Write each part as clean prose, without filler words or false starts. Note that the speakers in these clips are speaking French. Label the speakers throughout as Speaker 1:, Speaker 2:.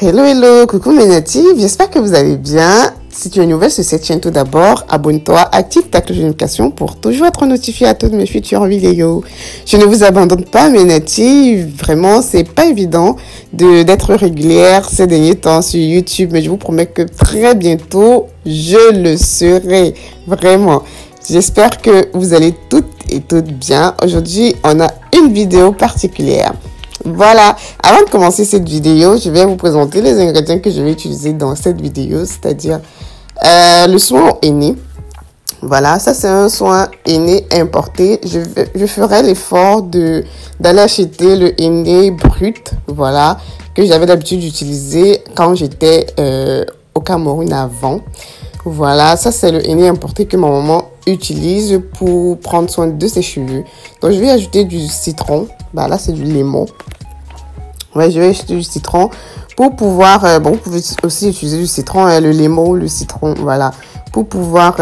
Speaker 1: Hello, hello, coucou mes natifs, j'espère que vous allez bien. Si tu es nouvelle sur cette chaîne, tout d'abord, abonne-toi, active ta cloche de notification pour toujours être notifié à toutes mes futures vidéos. Je ne vous abandonne pas mes natifs, vraiment, c'est pas évident d'être régulière ces derniers temps sur YouTube, mais je vous promets que très bientôt, je le serai, vraiment. J'espère que vous allez toutes et toutes bien. Aujourd'hui, on a une vidéo particulière. Voilà, avant de commencer cette vidéo, je vais vous présenter les ingrédients que je vais utiliser dans cette vidéo, c'est-à-dire le soin au henné. Voilà, ça c'est un soin henné importé. Je ferai l'effort d'aller acheter le henné brut, voilà, que j'avais l'habitude d'utiliser quand j'étais au Cameroun avant. Voilà, ça c'est le henné importé que ma maman utilise pour prendre soin de ses cheveux. Donc je vais ajouter du citron, bah là c'est du lemon. Ouais, je vais ajouter du citron pour pouvoir, bon, vous pouvez aussi utiliser du citron, le lemon, le citron, voilà, pour pouvoir,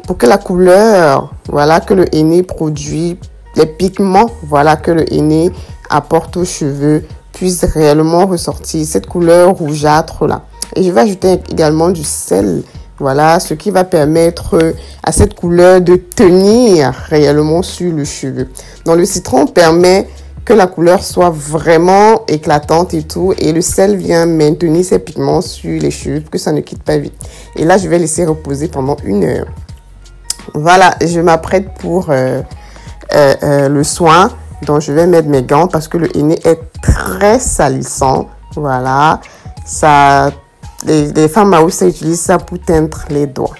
Speaker 1: pour que la couleur, voilà, que le henné produit, les pigments, voilà, que le henné apporte aux cheveux, puisse réellement ressortir cette couleur rougeâtre là. Et je vais ajouter également du sel, voilà, ce qui va permettre à cette couleur de tenir réellement sur le cheveu. Donc le citron permet que la couleur soit vraiment éclatante et tout. Et le sel vient maintenir ces pigments sur les cheveux pour que ça ne quitte pas vite. Et là, je vais laisser reposer pendant 1 heure. Voilà, je m'apprête pour le soin. Donc, je vais mettre mes gants parce que le henné est très salissant. Voilà, ça, les femmes haoussas utilisent ça pour teindre les doigts.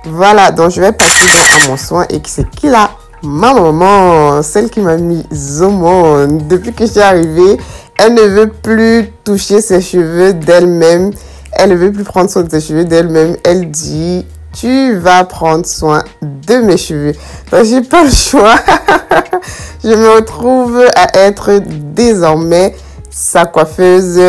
Speaker 1: Voilà, donc je vais passer à mon soin. Et c'est qui là? Ma maman, celle qui m'a mis au monde. Depuis que je suis arrivée, elle ne veut plus toucher ses cheveux d'elle-même. Elle ne veut plus prendre soin de ses cheveux d'elle-même. Elle dit, tu vas prendre soin de mes cheveux. Donc, j'ai pas le choix. Je me retrouve à être désormais sa coiffeuse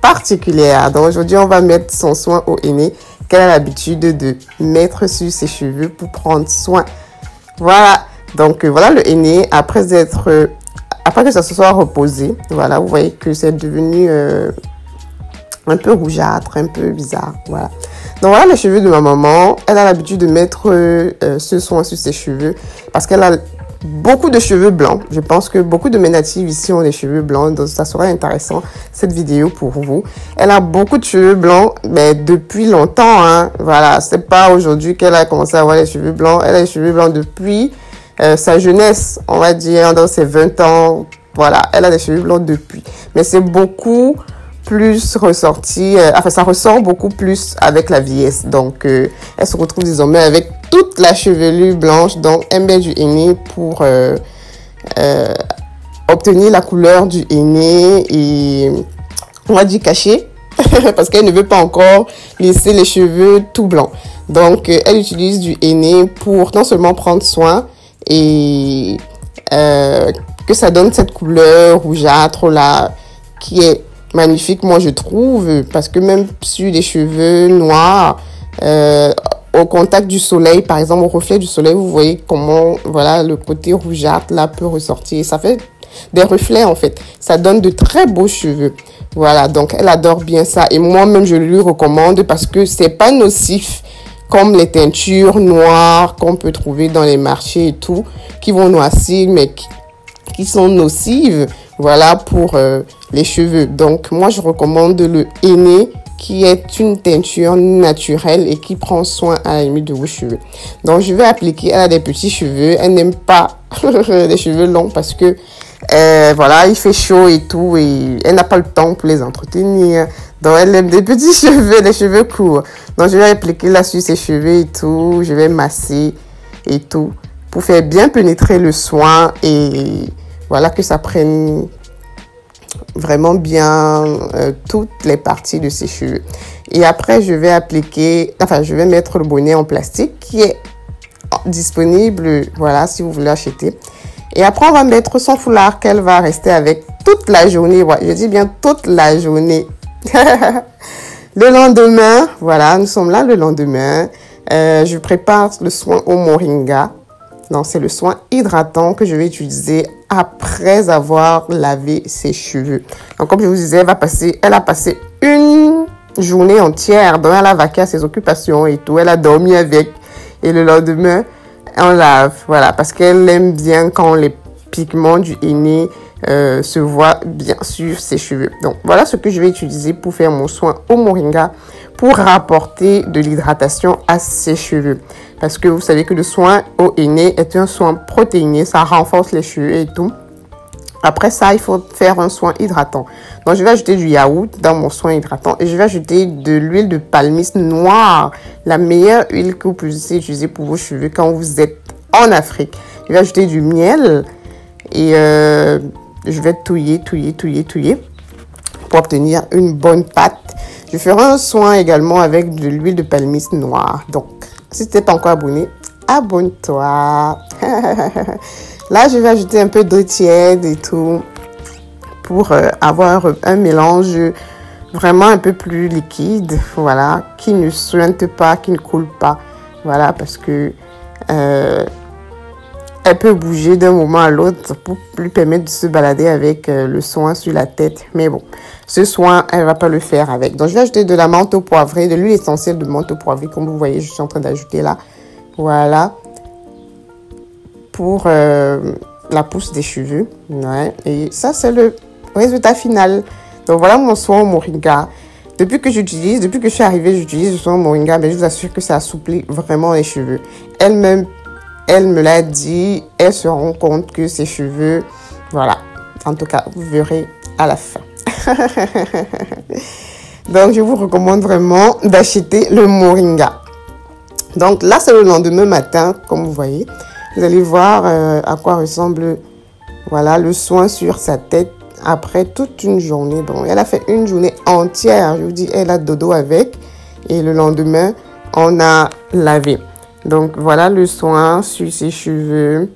Speaker 1: particulière. Donc, aujourd'hui, on va mettre son soin au henné qu'elle a l'habitude de mettre sur ses cheveux pour prendre soin. Voilà. Donc, voilà le henné, après que ça se soit reposé, voilà, vous voyez que c'est devenu un peu rougeâtre, un peu bizarre, voilà. Donc, voilà les cheveux de ma maman. Elle a l'habitude de mettre ce soin sur ses cheveux parce qu'elle a beaucoup de cheveux blancs. Je pense que beaucoup de mes natifs ici ont des cheveux blancs, donc ça serait intéressant, cette vidéo pour vous. Elle a beaucoup de cheveux blancs, mais depuis longtemps, hein, voilà. C'est pas aujourd'hui qu'elle a commencé à avoir les cheveux blancs. Elle a les cheveux blancs depuis sa jeunesse, on va dire, dans ses 20 ans, voilà, elle a des cheveux blancs depuis. Mais c'est beaucoup plus ressorti, enfin, ça ressort beaucoup plus avec la vieillesse. Donc, elle se retrouve désormais avec toute la chevelure blanche. Donc, elle met du henné pour obtenir la couleur du henné et, on va dire, caché, parce qu'elle ne veut pas encore laisser les cheveux tout blancs. Donc, elle utilise du henné pour non seulement prendre soin, et que ça donne cette couleur rougeâtre là qui est magnifique, moi je trouve, parce que même sur les cheveux noirs, au contact du soleil, par exemple au reflet du soleil, vous voyez comment, voilà, le côté rougeâtre là peut ressortir. Ça fait des reflets en fait, ça donne de très beaux cheveux. Voilà, donc elle adore bien ça et moi-même je lui recommande parce que c'est pas nocif comme les teintures noires qu'on peut trouver dans les marchés et tout, qui vont noircir, mais qui sont nocives, voilà, pour les cheveux. Donc, moi, je recommande le henné, qui est une teinture naturelle et qui prend soin à la limite de vos cheveux. Donc, je vais appliquer, elle a des petits cheveux, elle n'aime pas les cheveux longs parce que, voilà, il fait chaud et tout, et elle n'a pas le temps pour les entretenir. Donc, elle aime des petits cheveux, des cheveux courts. Donc, je vais appliquer là sur ses cheveux et tout. Je vais masser et tout pour faire bien pénétrer le soin et voilà que ça prenne vraiment bien toutes les parties de ses cheveux. Et après, je vais appliquer, enfin, je vais mettre le bonnet en plastique qui est disponible, voilà, si vous voulez acheter. Et après, on va mettre son foulard qu'elle va rester avec toute la journée. Ouais, je dis bien toute la journée. Le lendemain, voilà, nous sommes là le lendemain. Je prépare le soin au moringa. Non, c'est le soin hydratant que je vais utiliser après avoir lavé ses cheveux. Donc, comme je vous disais, elle a passé une journée entière. Donc, elle a vaqué à ses occupations et tout. Elle a dormi avec. Et le lendemain, on lave. Voilà, parce qu'elle aime bien quand les pigments du henné se voient bien sur ses cheveux. Donc, voilà ce que je vais utiliser pour faire mon soin au moringa pour rapporter de l'hydratation à ses cheveux. Parce que vous savez que le soin au henné est un soin protéiné. Ça renforce les cheveux et tout. Après ça, il faut faire un soin hydratant. Donc, je vais ajouter du yaourt dans mon soin hydratant et je vais ajouter de l'huile de palmiste noire, la meilleure huile que vous puissiez utiliser pour vos cheveux quand vous êtes en Afrique. Je vais ajouter du miel et je vais touiller pour obtenir une bonne pâte. Je ferai un soin également avec de l'huile de palmiste noire. Donc, si tu n'es pas encore abonné, abonne-toi. Là, je vais ajouter un peu d'eau tiède et tout pour avoir un mélange vraiment un peu plus liquide, voilà, qui ne suinte pas, qui ne coule pas, voilà, parce que elle peut bouger d'un moment à l'autre pour lui permettre de se balader avec le soin sur la tête. Mais bon, ce soin, elle va pas le faire avec. Donc, je vais ajouter de la menthe poivrée, de l'huile essentielle de menthe poivrée, comme vous voyez, je suis en train d'ajouter là, voilà. Pour la pousse des cheveux. Ouais. Et ça, c'est le résultat final. Donc, voilà mon soin au moringa. Depuis que je suis arrivée, j'utilise le soin au moringa, mais je vous assure que ça assouplit vraiment les cheveux. Elle-même, elle me l'a dit, elle se rend compte que ses cheveux, voilà. En tout cas, vous verrez à la fin. Donc, je vous recommande vraiment d'acheter le moringa. Donc, là, c'est le lendemain matin, comme vous voyez. Vous allez voir à quoi ressemble, voilà, le soin sur sa tête après toute une journée. Donc, elle a fait une journée entière. Je vous dis, elle a dodo avec. Et le lendemain, on a lavé. Donc, voilà le soin sur ses cheveux.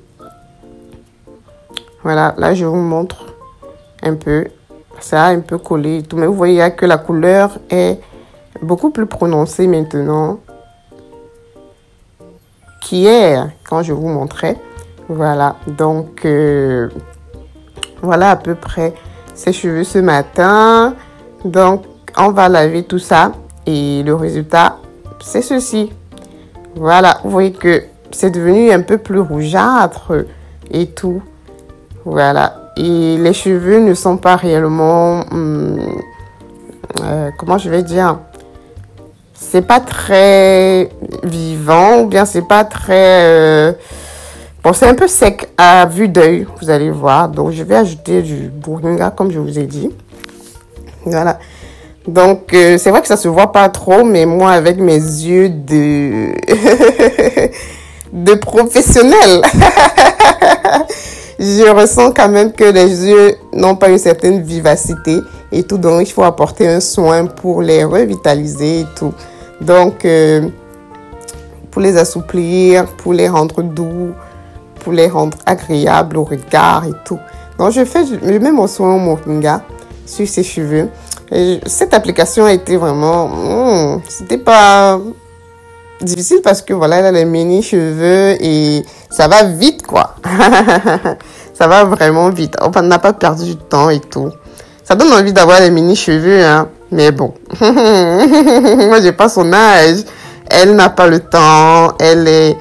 Speaker 1: Voilà, là, je vous montre un peu. Ça a un peu collé et tout. Mais vous voyez que la couleur est beaucoup plus prononcée maintenant qu'hier, quand je vous montrais. Voilà, donc voilà à peu près ses cheveux ce matin. Donc, on va laver tout ça et le résultat, c'est ceci. Voilà, vous voyez que c'est devenu un peu plus rougeâtre et tout. Voilà, et les cheveux ne sont pas réellement, comment je vais dire, c'est pas très vivant ou bien c'est pas très... bon, c'est un peu sec à vue d'œil, vous allez voir. Donc, je vais ajouter du moringa comme je vous ai dit. Voilà. Donc, c'est vrai que ça se voit pas trop, mais moi, avec mes yeux de, de professionnel, je ressens quand même que les yeux n'ont pas une certaine vivacité et tout. Donc, il faut apporter un soin pour les revitaliser et tout. Donc, pour les assouplir, pour les rendre doux, pour les rendre agréables au regard et tout. Donc, je mets mon soin au moringa sur ses cheveux. Et cette application a été vraiment... c'était pas difficile parce que voilà, elle a les mini cheveux et ça va vite, quoi. Ça va vraiment vite. On n'a pas perdu du temps et tout. Ça donne envie d'avoir les mini cheveux, hein. Mais bon. Moi, j'ai pas son âge. Elle n'a pas le temps. Elle est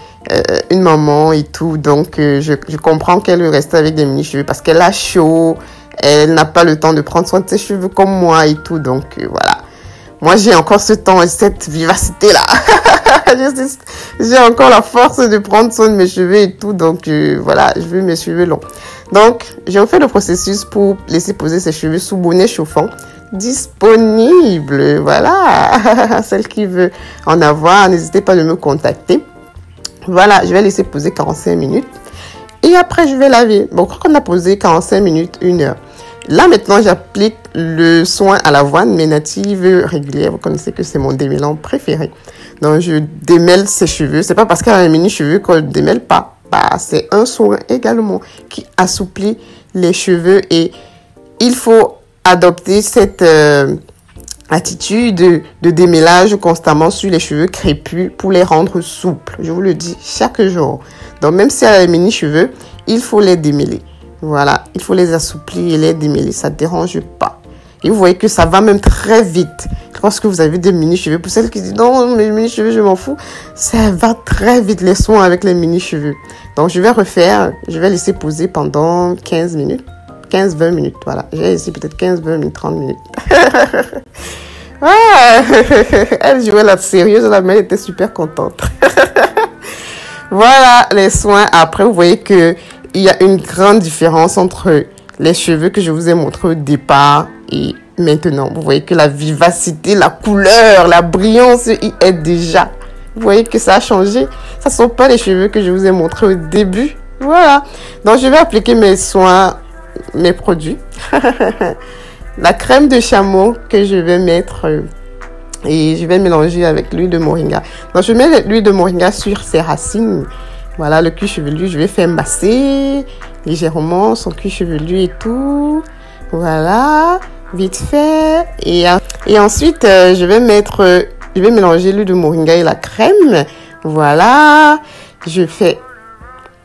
Speaker 1: une maman et tout. Donc, je comprends qu'elle veut rester avec des mini cheveux parce qu'elle a chaud. Elle n'a pas le temps de prendre soin de ses cheveux comme moi et tout. Donc, voilà. Moi, j'ai encore ce temps et cette vivacité-là. J'ai encore la force de prendre soin de mes cheveux et tout. Donc, voilà, je veux mes cheveux longs. Donc, j'ai refait le processus pour laisser poser ses cheveux sous bonnet chauffant. Disponible. Voilà. Celle qui veut en avoir, n'hésitez pas à me contacter. Voilà, je vais laisser poser 45 minutes. Et après, je vais laver. Bon, quand on a posé 45 minutes, 1 heure. Là, maintenant, j'applique le soin à l'avoine, mais native régulière. Vous connaissez que c'est mon démêlant préféré. Donc, je démêle ses cheveux. C'est pas parce qu'elle a un mini cheveux qu'on ne démêle pas. Bah, c'est un soin également qui assouplit les cheveux. Et il faut adopter cette attitude de démêlage constamment sur les cheveux crépus pour les rendre souples. Je vous le dis chaque jour. Donc, même si elle a les mini cheveux, il faut les démêler. Voilà, il faut les assouplir et les démêler, ça ne dérange pas. Et vous voyez que ça va même très vite. Lorsque vous avez des mini-cheveux, pour celles qui disent non, mes mini-cheveux, je m'en fous, ça va très vite les soins avec les mini-cheveux. Donc, je vais refaire, je vais laisser poser pendant 15 minutes, 15-20 minutes. Voilà, j'ai laissé peut-être 15-20 minutes, 30 minutes. Ah, elle jouait la sérieuse, la mère était super contente. Voilà les soins. Après, vous voyez que il y a une grande différence entre les cheveux que je vous ai montré au départ et maintenant. Vous voyez que la vivacité, la couleur, la brillance y est déjà. Vous voyez que ça a changé. Ça ne sont pas les cheveux que je vous ai montré au début. Voilà. Donc, je vais appliquer mes soins, mes produits. La crème de chameau que je vais mettre et je vais mélanger avec l'huile de moringa. Donc, je mets l'huile de moringa sur ses racines. Voilà, le cuir chevelu, je vais faire masser légèrement son cuir chevelu et tout. Voilà, vite fait. Et ensuite, je vais mélanger l'huile de moringa et la crème. Voilà, je fais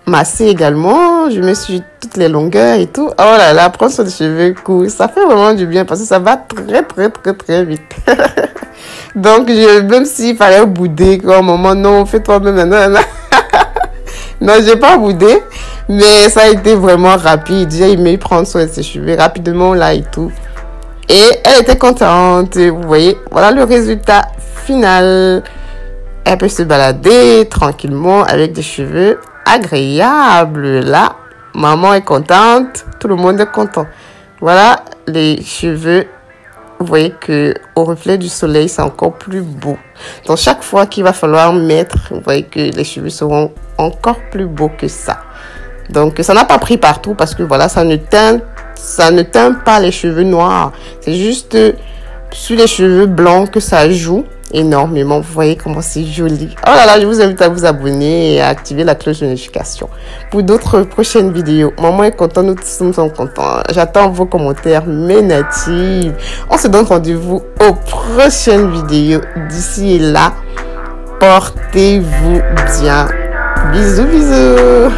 Speaker 1: masser également. Je mets sur toutes les longueurs et tout. Oh là là, prendre sur les cheveux courts, ça fait vraiment du bien parce que ça va très vite. Donc, même s'il fallait bouder, comme moment, non, fais-toi même maintenant. Non, j'ai pas boudé, mais ça a été vraiment rapide. J'ai aimé prendre soin de ses cheveux rapidement là et tout. Et elle était contente. Vous voyez, voilà le résultat final. Elle peut se balader tranquillement avec des cheveux agréables. Là, maman est contente, tout le monde est content. Voilà les cheveux. Vous voyez que au reflet du soleil, c'est encore plus beau. Donc, chaque fois qu'il va falloir mettre, vous voyez que les cheveux seront encore plus beaux que ça. Donc, ça n'a pas pris partout parce que voilà, ça ne teint pas les cheveux noirs. C'est juste sur les cheveux blancs que ça joue énormément. Vous voyez comment c'est joli. Oh là là, je vous invite à vous abonner et à activer la cloche de notification pour d'autres prochaines vidéos. Maman est contente, nous tous sommes contents. J'attends vos commentaires, mes natives. On se donne rendez-vous aux prochaines vidéos. D'ici et là, portez-vous bien. Bisous, bisous.